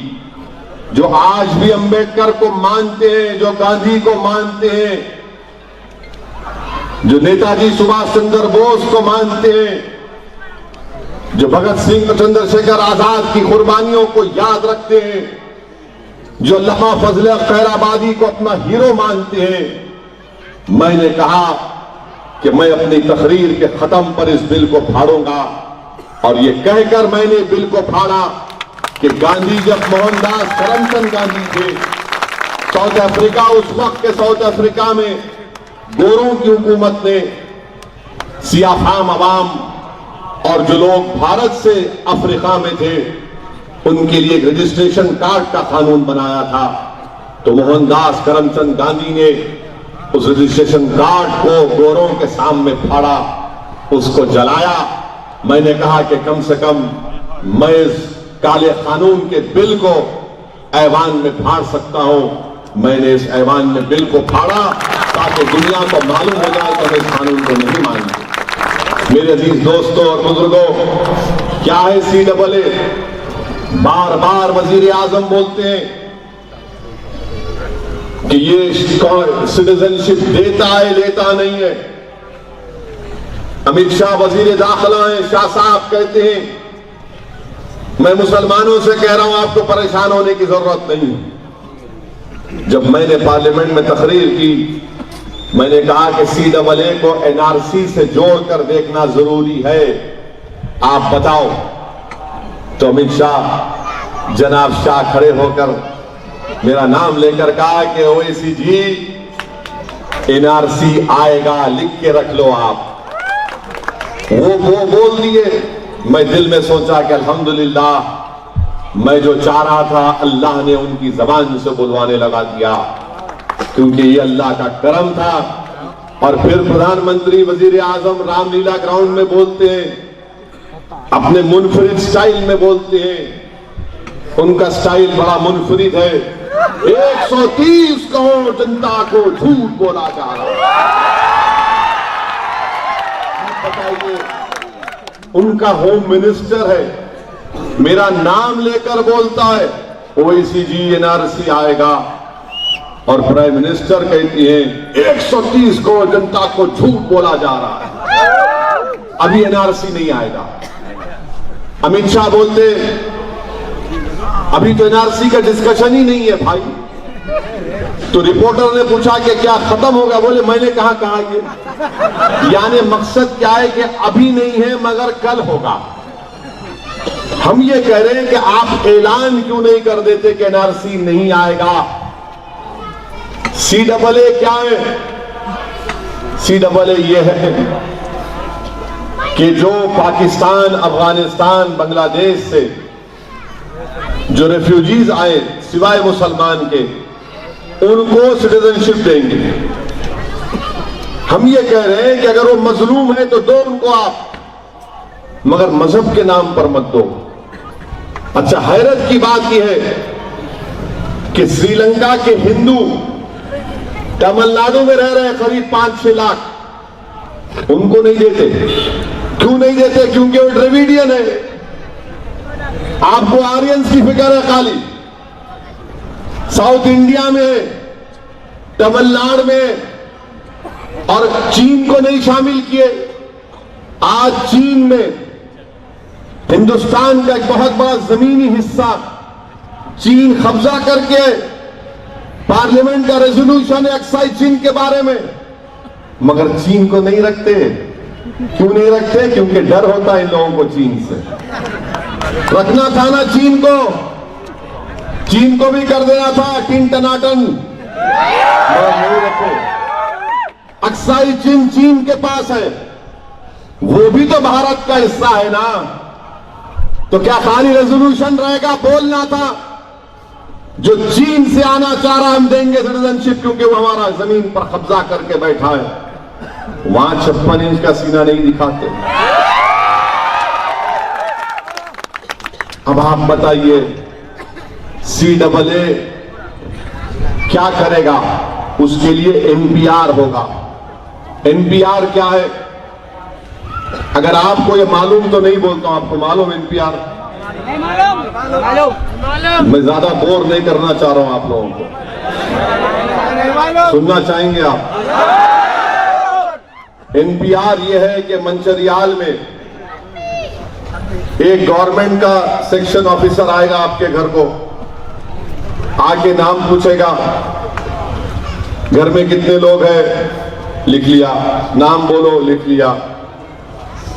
जो आज भी अंबेडकर को मानते हैं, जो गांधी को मानते हैं, जो नेताजी सुभाष चंद्र बोस को मानते हैं, जो भगत सिंह, चंद्रशेखर आजाद की कुर्बानियों को याद रखते हैं, जो अल्लामा फजल खैराबादी को अपना हीरो मानते हैं, मैंने कहा कि मैं अपनी तकरीर के खत्म पर इस बिल को फाड़ूंगा। और ये कहकर मैंने बिल को फाड़ा कि गांधी जब मोहनदास करमचंद गांधी थे, साउथ अफ्रीका, उस वक्त के साउथ अफ्रीका में गोरों की हुकूमत ने सियाफाम अवाम और जो लोग भारत से अफ्रीका में थे उनके लिए एक रजिस्ट्रेशन कार्ड का कानून बनाया था। तो मोहनदास करमचंद गांधी ने उस रजिस्ट्रेशन कार्ड को गोरों के सामने फाड़ा, उसको जलाया। मैंने कहा कि कम से कम मैं इस काले कानून के बिल को ऐवान में फाड़ सकता हूं। मैंने इस ऐवान में बिल को फाड़ा ताकि दुनिया को मालूम हो जाए कि इस कानून को नहीं मानते। मेरे अजीज दोस्तों और बुजुर्गों, क्या है CAA? बार बार वजीर आजम बोलते हैं कि ये सिटीजनशिप देता है, लेता नहीं है। अमित शाह वजीर दाखिला है, शाह साहब कहते हैं मैं मुसलमानों से कह रहा हूं आपको परेशान होने की जरूरत नहीं। जब मैंने पार्लियामेंट में तकरीर की, मैंने कहा कि CAA को NRC से जोड़कर देखना जरूरी है, आप बताओ। तो अमित शाह, जनाब शाह खड़े होकर मेरा नाम लेकर कहा कि ओवैसी जी NRC आएगा, लिख के रख लो आप। वो बोल दिए। मैं दिल में सोचा कि अल्हम्दुलिल्लाह, मैं जो चाह रहा था अल्लाह ने उनकी जबान से बुलवाने लगा दिया, क्योंकि ये अल्लाह का करम था। और फिर प्रधानमंत्री वजीर आजम रामलीला ग्राउंड में बोलते हैं, अपने मुनफरिद स्टाइल में बोलते हैं। उनका स्टाइल बड़ा मुनफरिद है। 130 करोड़ जनता को झूठ बोला जा रहा है। आप बताइए, उनका होम मिनिस्टर है, मेरा नाम लेकर बोलता है ओईसीजी एनआरसी आएगा, और प्राइम मिनिस्टर कहती है 130 करोड़ जनता को झूठ बोला जा रहा है, अभी एनआरसी नहीं आएगा। अमित शाह बोलते अभी तो एनआरसी का डिस्कशन ही नहीं है भाई। तो रिपोर्टर ने पूछा कि क्या खत्म होगा, बोले मैंने कहा ये, यानी मकसद क्या है कि अभी नहीं है मगर कल होगा। हम ये कह रहे हैं कि आप ऐलान क्यों नहीं कर देते कि एनआरसी नहीं आएगा। CAA क्या है? CAA ये है कि जो पाकिस्तान, अफगानिस्तान, बांग्लादेश से जो रेफ्यूजीज आए सिवाय मुसलमान के, उनको सिटीजनशिप देंगे। हम ये कह रहे हैं कि अगर वो मजलूम है तो दो उनको आप, मगर मजहब के नाम पर मत दो। अच्छा, हैरत की बात यह है कि श्रीलंका के हिंदू तमिलनाडु में रह रहे हैं करीब 5-6 लाख, उनको नहीं देते। क्यों नहीं देते? क्योंकि वो द्रविडियन है। आपको आर्यंस की फिक्र है खाली। साउथ इंडिया में, तमिलनाडु में, और चीन को नहीं शामिल किए। आज चीन में हिंदुस्तान का एक बहुत बड़ा जमीनी हिस्सा चीन कब्जा करके पार्लियामेंट का रेजोल्यूशन है एक्साइज चीन के बारे में, मगर चीन को नहीं रखते। क्यों नहीं रखते? क्योंकि डर होता है इन लोगों को चीन से। रखना था ना चीन को भी कर देना था टिन टनाटन, मगर नहीं रखे। एक्साइज चीन के पास है, वो भी तो भारत का हिस्सा है ना। तो क्या खाली रेजोल्यूशन रहेगा? बोलना था जो चीन से आना चाह रहा हम देंगे सिटीजनशिप, क्योंकि वो हमारा जमीन पर कब्जा करके बैठा है। वहां 56 इंच का सीना नहीं दिखाते। अब आप बताइए CAA क्या करेगा? उसके लिए NPR होगा। NPR क्या है? अगर आपको ये मालूम तो नहीं बोलता हूं, आपको मालूम NPR? मैं ज्यादा बोर नहीं करना चाह रहा हूं आप लोगों को। सुनना चाहेंगे आप? NPR ये है कि मंचरियाल में एक गवर्नमेंट का सेक्शन ऑफिसर आएगा आपके घर को, आके नाम पूछेगा, घर में कितने लोग हैं, लिख लिया, नाम बोलो, लिख लिया।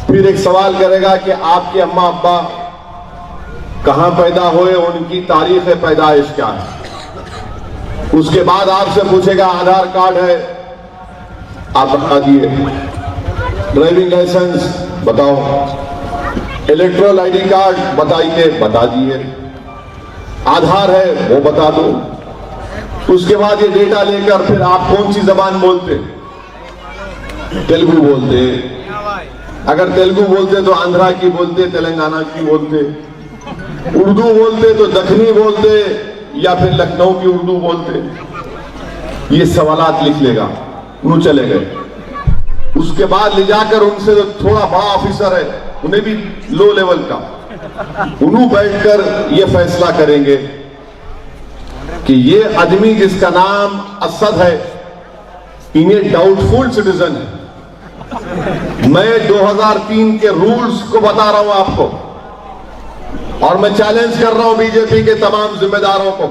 फिर एक सवाल करेगा कि आपके अम्मा अब्बा कहां पैदा हुए, उनकी तारीख पैदाइश क्या है। उसके बाद आपसे पूछेगा आधार कार्ड है, आप बता दिए, ड्राइविंग लाइसेंस बताओ, इलेक्ट्रल आईडी कार्ड बताइए, बता दिए, आधार है वो बता दो। उसके बाद ये डेटा लेकर फिर आप कौन सी जबान बोलते? तेलुगु बोलते। अगर तेलुगु बोलते तो आंध्रा की बोलते, तेलंगाना की बोलते। उर्दू बोलते तो दक्षिणी बोलते या फिर लखनऊ की उर्दू बोलते। ये सवालात लिख लेगा, वो चले गए। उसके बाद ले जाकर उनसे जो थोड़ा बड़ा ऑफिसर है, उन्हें भी लो लेवल का, उन्होंने बैठकर ये फैसला करेंगे कि ये आदमी जिसका नाम असद है, इन्हें डाउटफुल सिटीजन है। मैं 2003 के रूल्स को बता रहा हूं आपको, और मैं चैलेंज कर रहा हूं बीजेपी के तमाम जिम्मेदारों को।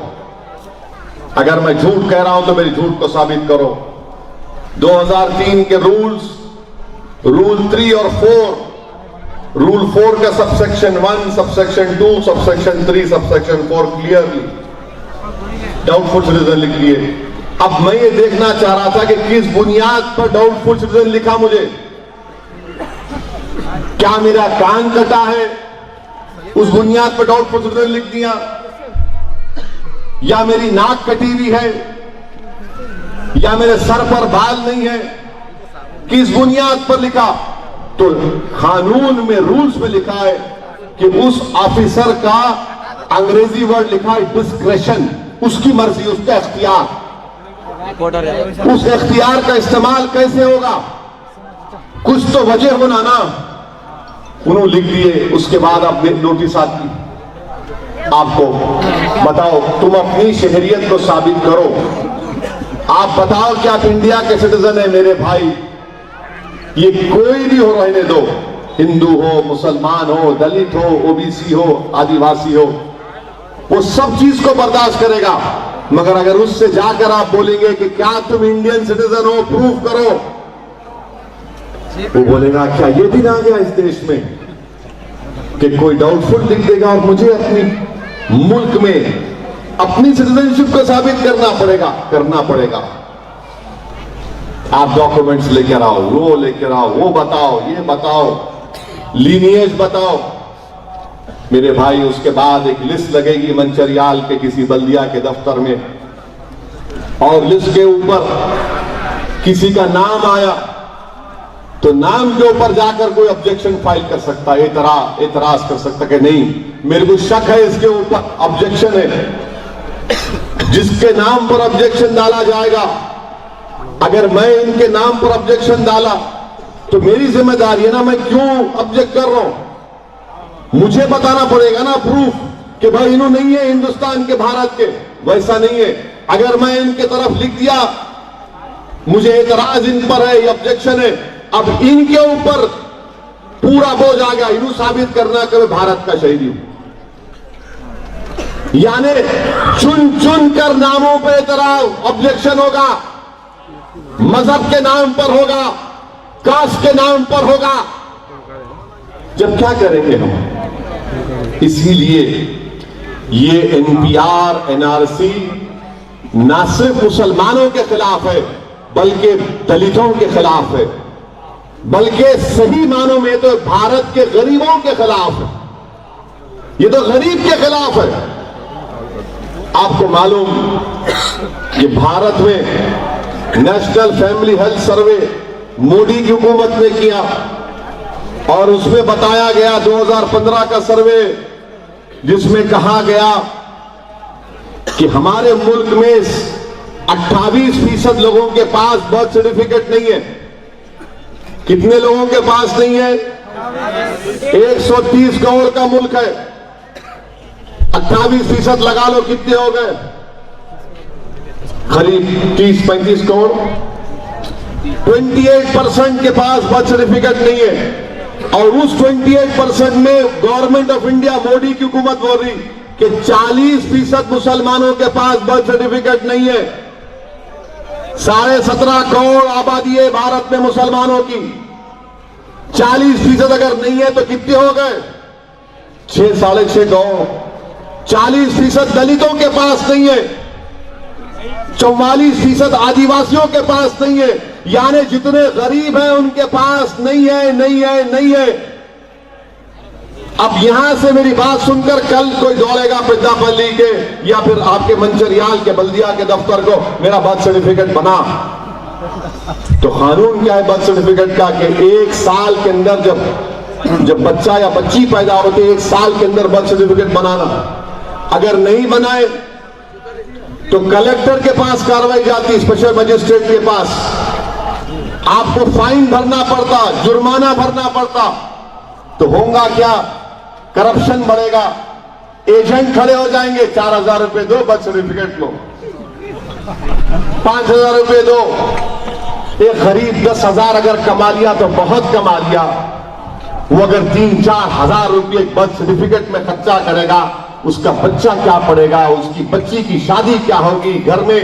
अगर मैं झूठ कह रहा हूं तो मेरी झूठ को साबित करो। 2003 के रूल्स, रूल 3 और 4, रूल 4 का subsection 1, subsection 2, subsection 3, subsection 4 clearly doubtful citizen लिख दिए। अब मैं ये देखना चाह रहा था कि किस बुनियाद पर डाउटफुल सिटीजन लिखा मुझे। क्या मेरा कान कटा है, उस बुनियाद पर डाउटफुल सिटीजन लिख दिया, या मेरी नाक कटी हुई है, या मेरे सर पर बाल नहीं है, किस बुनियाद पर लिखा? तो कानून में, रूल्स में लिखा है कि उस ऑफिसर का, अंग्रेजी वर्ड लिखा है डिस्क्रेशन, उसकी मर्जी, उसका इख्तियार, उस इख्तियार का इस्तेमाल कैसे होगा? कुछ तो वजह होना ना। उन्होंने लिख दिए, उसके बाद अब नोटिस आती, आपको बताओ, तुम अपनी शहरियत को साबित करो, आप बताओ कि आप इंडिया के सिटीजन हैं। मेरे भाई, ये कोई भी हो, रहने दो, हिंदू हो, मुसलमान हो, दलित हो, ओबीसी हो, आदिवासी हो, वो सब चीज को बर्दाश्त करेगा। मगर अगर उससे जाकर आप बोलेंगे कि क्या तुम इंडियन सिटीजन हो, प्रूफ करो, वो बोलेगा क्या ये दिन आ गया इस देश में कि कोई डाउटफुल लिख देगा और मुझे अपनी मुल्क में अपनी सिटीजनशिप को साबित करना पड़ेगा। आप डॉक्यूमेंट्स लेकर आओ, वो लेकर आओ, वो बताओ, ये बताओ, लीनिएज बताओ। मेरे भाई, उसके बाद एक लिस्ट लगेगी मंचरियाल के किसी बल्दिया के दफ्तर में, और लिस्ट के ऊपर किसी का नाम आया तो नाम के ऊपर जाकर कोई ऑब्जेक्शन फाइल कर सकता है, एतराज कर सकता कि नहीं, मेरे को शक है, इसके ऊपर ऑब्जेक्शन है। जिसके नाम पर ऑब्जेक्शन डाला जाएगा, अगर मैं इनके नाम पर ऑब्जेक्शन डाला तो मेरी जिम्मेदारी है ना, मैं क्यों ऑब्जेक्ट कर रहा हूं, मुझे बताना पड़ेगा ना प्रूफ कि भाई इन्हों नहीं है हिंदुस्तान के, भारत के। वैसा नहीं है, अगर मैं इनके तरफ लिख दिया मुझे एतराज इन पर है, ये ऑब्जेक्शन है, अब इनके ऊपर पूरा बोझ आ गया, इन्हों साबित करना कि मैं भारत का शहीद हूं। यानी चुन चुन कर नामों पर एतराज, ऑब्जेक्शन होगा, मजहब के नाम पर होगा, कास्ट के नाम पर होगा। जब क्या करेंगे हम? इसीलिए ये एनपीआर, एनआरसी ना सिर्फ मुसलमानों के खिलाफ है बल्कि दलितों के खिलाफ है, बल्कि सही मानों में तो भारत के गरीबों के खिलाफ है। ये तो गरीब के खिलाफ है। आपको मालूम कि भारत में national family health survey Modi की हुकूमत ने किया और उसमें बताया गया 2015 का सर्वे, जिसमें कहा गया कि हमारे मुल्क में 28% लोगों के पास बर्थ सर्टिफिकेट नहीं है। कितने लोगों के पास नहीं है? 130 करोड़ का मुल्क है, 28% लगा लो, कितने हो गए? करीब 30-35 करोड़। 28% के पास बर्थ सर्टिफिकेट नहीं है, और उस 28% में गवर्नमेंट ऑफ इंडिया, मोदी की हुकूमत बोल रही कि 40% मुसलमानों के पास बर्थ सर्टिफिकेट नहीं है। 17.5 करोड़ आबादी है भारत में मुसलमानों की, 40% अगर नहीं है तो कितने हो गए? 6-6.5 करोड़। 40% दलितों के पास नहीं है, 44% आदिवासियों के पास नहीं है। यानी जितने गरीब हैं उनके पास नहीं है। अब यहां से मेरी बात सुनकर कल कोई दौड़ेगा पेद्दापल्ली के या फिर आपके मंचरियाल के बल्दिया के दफ्तर को, मेरा बर्थ सर्टिफिकेट बना। तो कानून क्या है बर्थ सर्टिफिकेट का कि 1 साल के अंदर जब बच्चा या बच्ची पैदा होते 1 साल के अंदर बर्थ सर्टिफिकेट बनाना। अगर नहीं बनाए तो कलेक्टर के पास कार्रवाई जाती, स्पेशल मजिस्ट्रेट के पास, आपको फाइन भरना पड़ता, जुर्माना भरना पड़ता। तो होगा क्या? करप्शन बढ़ेगा, एजेंट खड़े हो जाएंगे, 4,000 रुपए दो, बर्थ सर्टिफिकेट लो, 5,000 रुपए दो। एक गरीब 10,000 अगर कमा लिया तो बहुत कमा लिया, वो अगर 3-4 हजार रुपये बर्थ सर्टिफिकेट में खर्चा करेगा, उसका बच्चा क्या पढ़ेगा, उसकी बच्ची की शादी क्या होगी, घर में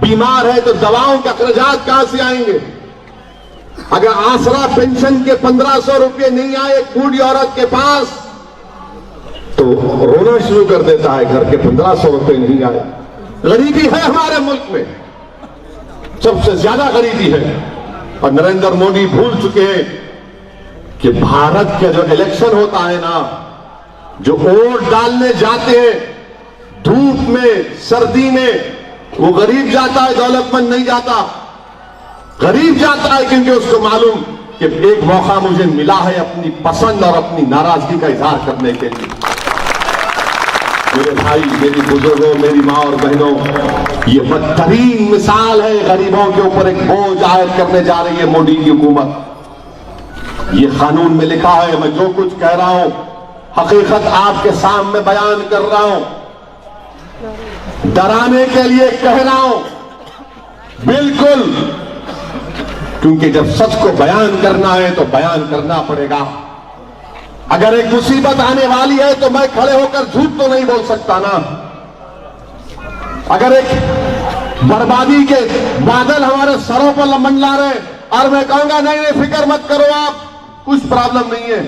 बीमार है तो दवाओं के अखराजात कहां से आएंगे? अगर आसरा पेंशन के 1,500 रुपये नहीं आए एक बूढ़ी औरत के पास तो रोना शुरू कर देता है, घर के 1,500 रुपये नहीं आए। गरीबी है हमारे मुल्क में, सबसे ज्यादा गरीबी है। और नरेंद्र मोदी भूल चुके हैं कि भारत का जो इलेक्शन होता है ना, जो वोट डालने जाते हैं धूप में, सर्दी में, वो गरीब जाता है, दौलतमंद नहीं जाता। गरीब जाता है क्योंकि उसको मालूम कि एक मौका मुझे मिला है अपनी पसंद और अपनी नाराजगी का इजहार करने के लिए। मेरे भाई, मेरी बुजुर्गों, मेरी माँ और बहनों, ये बदतरीन मिसाल है। गरीबों के ऊपर एक बोझ आयद करने जा रही है मोदी की हुकूमत। ये कानून में लिखा है। मैं जो कुछ कह रहा हूं हकीकत आपके सामने बयान कर रहा हूं, डराने के लिए कह रहा हूं, बिल्कुल, क्योंकि जब सच को बयान करना है तो बयान करना पड़ेगा। अगर एक मुसीबत आने वाली है तो मैं खड़े होकर झूठ तो नहीं बोल सकता ना। अगर एक बर्बादी के बादल हमारे सरों पर मंडला रहे और मैं कहूंगा नहीं नहीं फिक्र मत करो आप, कुछ प्रॉब्लम नहीं है,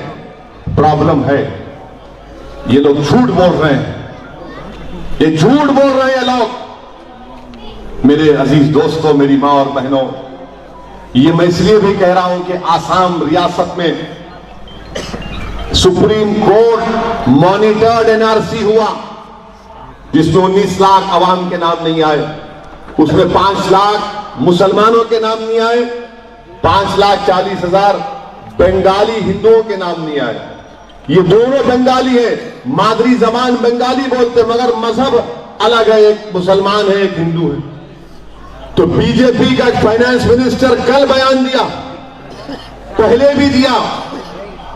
प्रॉब्लम है। ये लोग झूठ बोल रहे हैं, ये झूठ बोल रहे हैं लोग। मेरे अजीज दोस्तों, मेरी मां और बहनों, ये मैं इसलिए भी कह रहा हूं कि आसाम रियासत में सुप्रीम कोर्ट मॉनिटर्ड एनआरसी हुआ, जिसमें 19 लाख अवाम के नाम नहीं आए। उसमें 5 लाख मुसलमानों के नाम नहीं आए, 5,40,000 बंगाली हिंदुओं के नाम नहीं आए। ये दोनों बंगाली है, मादरी जबान बंगाली बोलते, मगर मजहब अलग है, एक मुसलमान है, एक हिंदू है। तो बीजेपी का फाइनेंस मिनिस्टर कल बयान दिया, पहले भी दिया,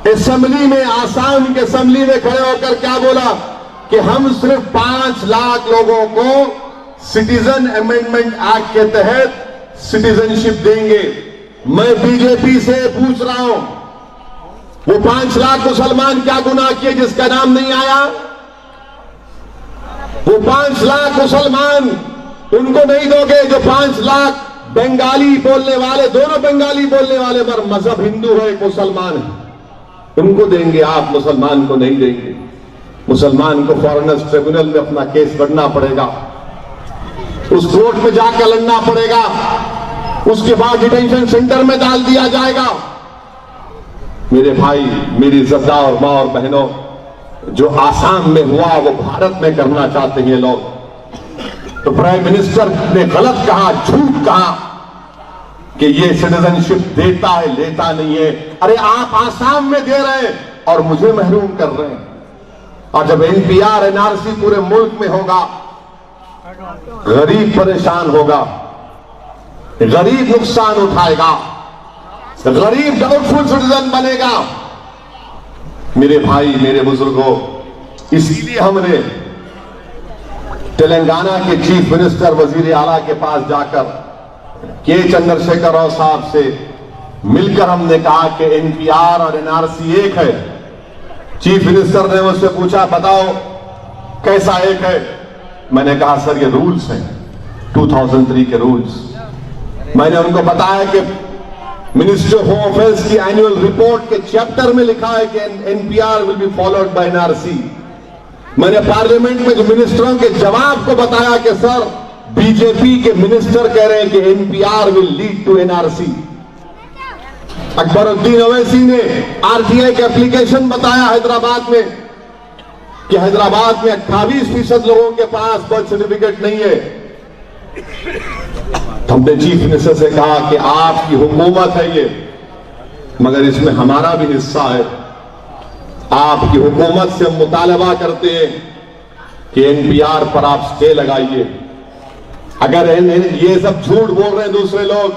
असेंबली में, आसाम के असेंबली में खड़े होकर क्या बोला कि हम सिर्फ 5 लाख लोगों को सिटीजन अमेंडमेंट एक्ट के तहत सिटीजनशिप देंगे। मैं बीजेपी से पूछ रहा हूं, वो 5 लाख मुसलमान क्या गुनाह किए जिसका नाम नहीं आया? वो 5 लाख मुसलमान उनको नहीं दोगे जो 5 लाख बंगाली बोलने वाले, दोनों बंगाली बोलने वाले, पर मजहब हिंदू है, एक मुसलमान है, उनको देंगे, आप मुसलमान को नहीं देंगे। मुसलमान को फॉरेनर्स ट्रिब्यूनल में अपना केस लड़ना पड़ेगा, उस कोर्ट में जाकर लड़ना पड़ेगा, उसके बाद डिटेंशन सेंटर में डाल दिया जाएगा। मेरे भाई, मेरी इज्जतदार और मां और बहनों, जो आसाम में हुआ वो भारत में करना चाहते हैं लोग। तो प्राइम मिनिस्टर ने गलत कहा, झूठ कहा कि ये सिटीजनशिप देता है, लेता नहीं है। अरे आप आसाम में दे रहे हैं और मुझे महरूम कर रहे हैं। और जब एनपीआर एनआरसी पूरे मुल्क में होगा, गरीब परेशान होगा, गरीब नुकसान उठाएगा, गरीब डाउटफुल सिटीजन बनेगा। मेरे भाई, मेरे बुजुर्गों, इसीलिए हमने तेलंगाना के चीफ मिनिस्टर वजीर आला के पास जाकर के चंद्रशेखर राव साहब से मिलकर हमने कहा कि एनपीआर और एनआरसी एक है। चीफ मिनिस्टर ने मुझसे पूछा, बताओ कैसा एक है? मैंने कहा सर ये रूल्स हैं, 2003 के रूल्स। मैंने उनको बताया कि मिनिस्ट्री ऑफ होम अफेयर्स की एनुअल रिपोर्ट के चैप्टर में लिखा है कि NPR will be followed by NRC. मैंने पार्लियामेंट में जो मिनिस्टरों के जवाब को बताया कि सर बीजेपी के मिनिस्टर कह रहे हैं कि NPR will lead to NRC. Akbaruddin Owaisi ने आरटीआई का एप्लीकेशन बताया हैदराबाद में कि हैदराबाद में 28% लोगों के पास बर्थ सर्टिफिकेट नहीं है। हमने चीफ मिनिस्टर से कहा कि आपकी हुकूमत है ये, मगर इसमें हमारा भी हिस्सा है। आपकी हुकूमत से हम मुतालबा करते हैं कि एनपीआर पर आप स्टे लगाइए। अगर ये सब झूठ बोल रहे हैं दूसरे लोग,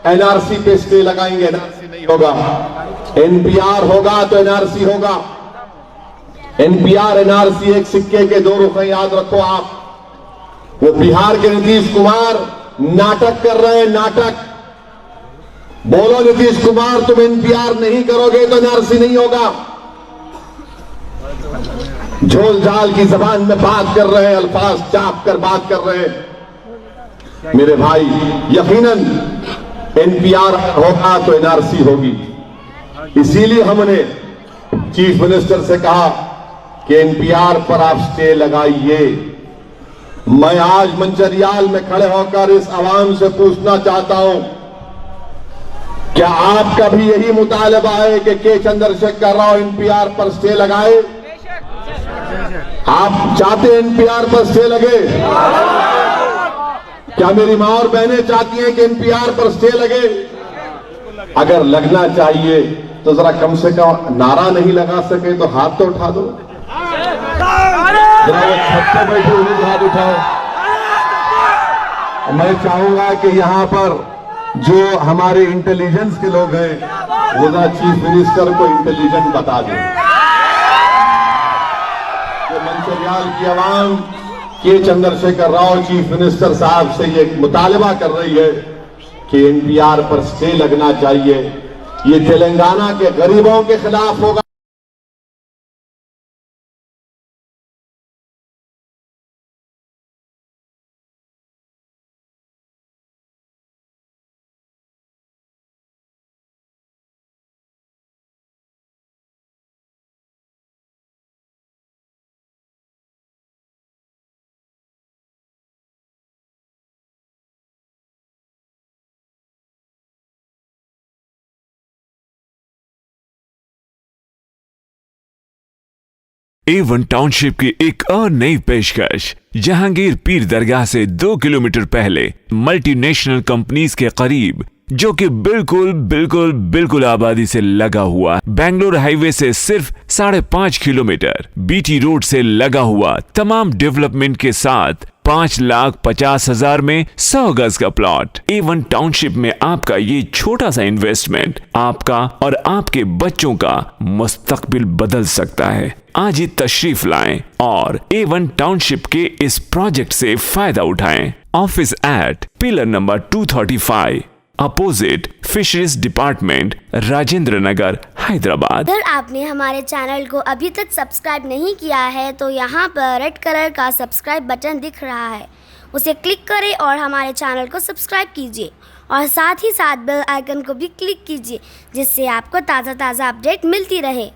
एनआरसी पे स्टे लगाएंगे, एनआरसी नहीं होगा। एनपीआर होगा तो एनआरसी होगा। एनपीआर एनआरसी एक सिक्के के 2 रुख हैं, याद रखो आप। वो बिहार के नीतीश कुमार नाटक कर रहे हैं, नाटक। बोलो नीतीश कुमार, तुम एनपीआर नहीं करोगे तो एनआरसी नहीं होगा। झोल झाल की जबान में बात कर रहे हैं, अल्फाज चाप कर बात कर रहे हैं। मेरे भाई, यकीनन एनपीआर होगा तो एनआरसी होगी। इसीलिए हमने चीफ मिनिस्टर से कहा कि एनपीआर पर आप स्टे लगाइए। मैं आज मंचरियाल में खड़े होकर इस आवाम से पूछना चाहता हूं, क्या आपका भी यही मुतालबा है कि के चंद्रशेखर राव एनपीआर पर स्टे लगाए? आप चाहते एनपीआर पर स्टे लगे? क्या मेरी मां और बहनें चाहती हैं कि एनपीआर पर स्टे लगे? अगर लगना चाहिए तो जरा कम से कम नारा नहीं लगा सके तो हाथ तो उठा दो। जरा वो छत पे बैठे उन्हें हाथ उठाओ। मैं चाहूंगा कि यहाँ पर जो हमारे इंटेलिजेंस के लोग हैं वो ना चीफ मिनिस्टर को इंटेलिजेंट बता दें। तो मंचरियाल की आवाम के चंद्रशेखर राव चीफ मिनिस्टर साहब से ये मुतालबा कर रही है कि एनपीआर पर स्टे लगना चाहिए। ये तेलंगाना के गरीबों के खिलाफ होगा। A1 टाउनशिप की एक और नई पेशकश। जहांगीर पीर दरगाह से 2 किलोमीटर पहले मल्टीनेशनल कंपनीज के करीब, जो कि बिल्कुल आबादी से लगा हुआ, बेंगलोर हाईवे से सिर्फ 5.5 किलोमीटर, बीटी रोड से लगा हुआ, तमाम डेवलपमेंट के साथ 5,50,000 में 100 गज का प्लॉट। A1 टाउनशिप में आपका ये छोटा सा इन्वेस्टमेंट आपका और आपके बच्चों का मुस्तकबिल बदल सकता है। आज ही तशरीफ लाएं और A1 टाउनशिप के इस प्रोजेक्ट से फायदा उठाएं। Office at pillar number 235 opposite fisheries department, Rajendra Nagar, Hyderabad. अगर आपने हमारे चैनल को अभी तक सब्सक्राइब नहीं किया है तो यहाँ पर रेड कलर का सब्सक्राइब बटन दिख रहा है, उसे क्लिक करें और हमारे चैनल को सब्सक्राइब कीजिए और साथ ही साथ बेल आइकन को भी क्लिक कीजिए, जिससे आपको ताज़ा अपडेट मिलती रहे।